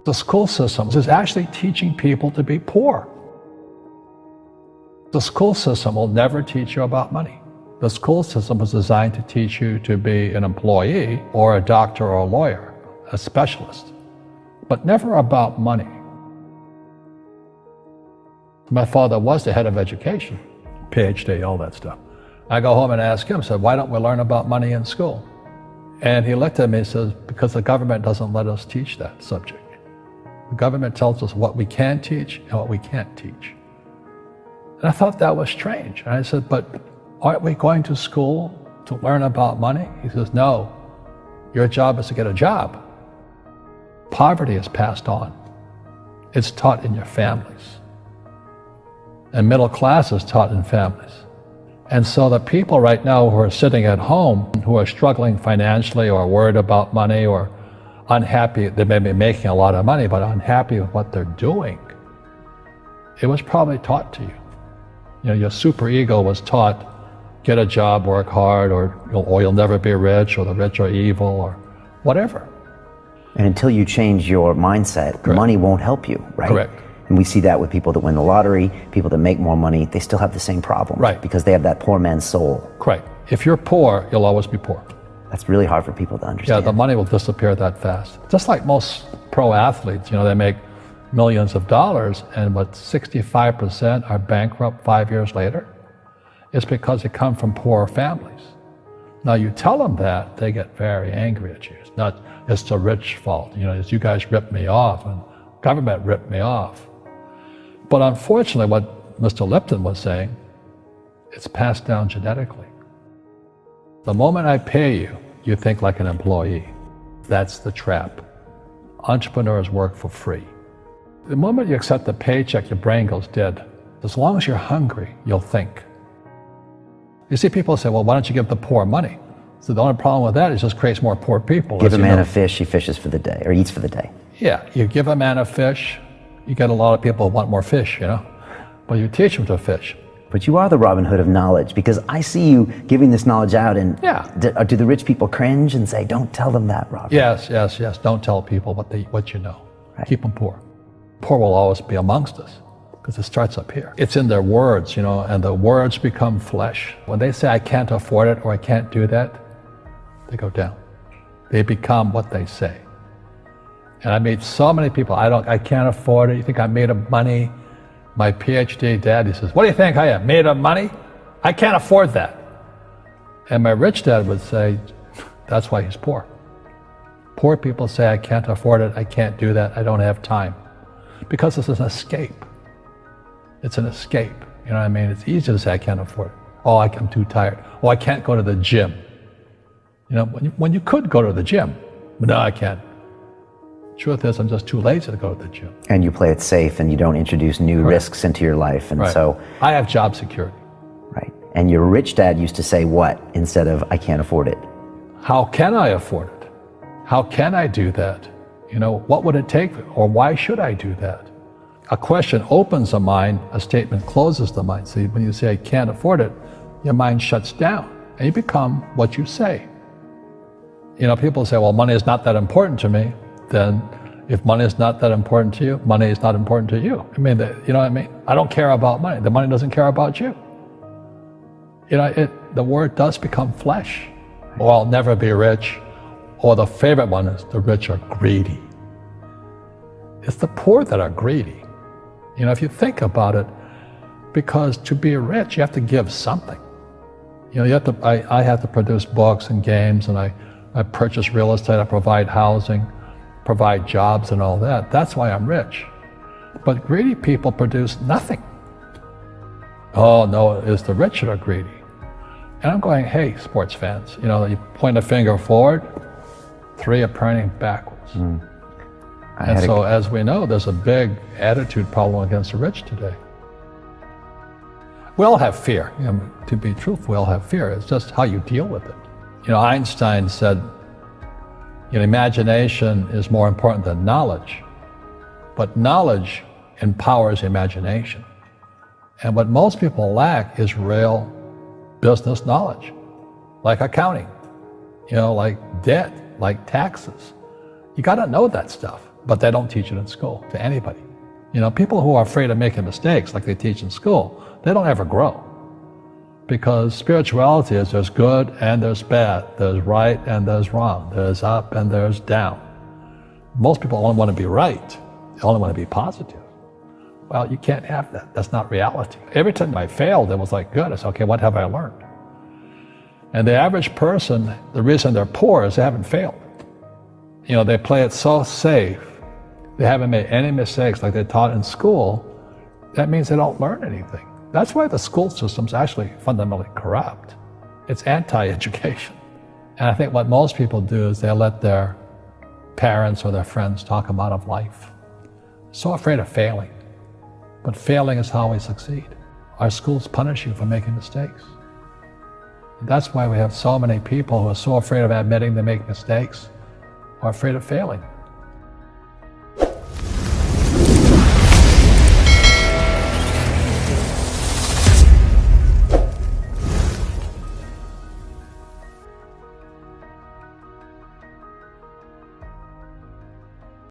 The school system is actually teaching people to be poor. The school system will never teach you about money. The school system was designed to teach you to be an employee or a doctor or a lawyer, a specialist, but never about money. My father was the head of education, PhD, all that stuff. I go home and ask him, said, why don't we learn about money in school? And he looked at me and says, because the government doesn't let us teach that subject. The government tells us what we can teach and what we can't teach. And I thought that was strange. And I said, but aren't we going to school to learn about money? He says, no, your job is to get a job. Poverty is passed on. It's taught in your families. And middle class is taught in families. And so the people right now who are sitting at home, who are struggling financially or worried about money or unhappy, they may be making a lot of money, but unhappy with what they're doing, it was probably taught to you. You know, your superego was taught, get a job, work hard, or you'll never be rich, or the rich are evil, or whatever. And until you change your mindset, Correct. Money won't help you, right? Correct. And we see that with people that win the lottery, people that make more money, they still have the same problem. Right. Because they have that poor man's soul. Correct. If you're poor, you'll always be poor. That's really hard for people to understand. Yeah, the money will disappear that fast. Just like most pro athletes, they make millions of dollars, and what 65% are bankrupt 5 years later. It's because they come from poor families. Now you tell them that, they get very angry at you. It's not, it's the rich fault. It's you guys ripped me off and government ripped me off. But unfortunately, what Mr. Lipton was saying, it's passed down genetically. The moment I pay you, you think like an employee. That's the trap. Entrepreneurs work for free. The moment you accept the paycheck, your brain goes dead. As long as you're hungry, you'll think. You see people say, well, why don't you give the poor money? So the only problem with that is it just creates more poor people. Give a man a fish, he fishes for the day, or eats for the day. Yeah, you give a man a fish, you get a lot of people who want more fish, but you teach them to fish. But you are the Robin Hood of knowledge, because I see you giving this knowledge out, and do the rich people cringe and say, don't tell them that, Robin? Yes. Don't tell people what you know. Right. Keep them poor. Poor will always be amongst us, because it starts up here. It's in their words, and the words become flesh. When they say, I can't afford it or I can't do that, they go down. They become what they say. And I meet so many people, I can't afford it. You think I'm made of money? My PhD dad, he says, what do you think I am, made of money? I can't afford that. And my rich dad would say, that's why he's poor. Poor people say, I can't afford it, I can't do that, I don't have time. Because it's an escape. It's an escape, you know what I mean? It's easy to say, I can't afford it. Oh, I'm too tired. Oh, I can't go to the gym. When you could go to the gym, but no, I can't. Truth is, I'm just too lazy to go to the gym. And you play it safe, and you don't introduce new risks into your life, and so... I have job security. Right. And your rich dad used to say what instead of, I can't afford it? How can I afford it? How can I do that? What would it take, or why should I do that? A question opens the mind, a statement closes the mind. See, when you say, I can't afford it, your mind shuts down, and you become what you say. People say, well, money is not that important to me. Then if money is not that important to you, money is not important to you. You know what I mean? I don't care about money. The money doesn't care about you. The word does become flesh. Or I'll never be rich. Or the favorite one is the rich are greedy. It's the poor that are greedy. If you think about it, because to be rich, you have to give something. I have to produce books and games, and I purchase real estate, I provide housing, provide jobs and all that. That's why I'm rich. But greedy people produce nothing. Oh no, it's the rich that are greedy. And I'm going, hey, sports fans, you point a finger forward, 3 are pointing backwards. And so as we know, there's a big attitude problem against the rich today. We all have fear. To be truthful, we all have fear. It's just how you deal with it. Einstein said, imagination is more important than knowledge, but knowledge empowers imagination. And what most people lack is real business knowledge, like accounting, like debt, like taxes. You got to know that stuff. but they don't teach it in school to anybody. You know, people who are afraid of making mistakes like they teach in school, they don't ever grow. Because spirituality is there's good and there's bad, there's right and there's wrong, there's up and there's down. Most people only want to be right, they only want to be positive. Well, you can't have that, that's not reality. Every time I failed, it was like, good, I said, okay, what have I learned? And the average person, the reason they're poor is they haven't failed. You know, they play it so safe, they haven't made any mistakes like they taught in school, that means they don't learn anything. That's why the school system's actually fundamentally corrupt. It's anti-education. And I think what most people do is they let their parents or their friends talk them out of life. So afraid of failing. But failing is how we succeed. Our schools punish you for making mistakes. And that's why we have so many people who are so afraid of admitting they make mistakes or afraid of failing.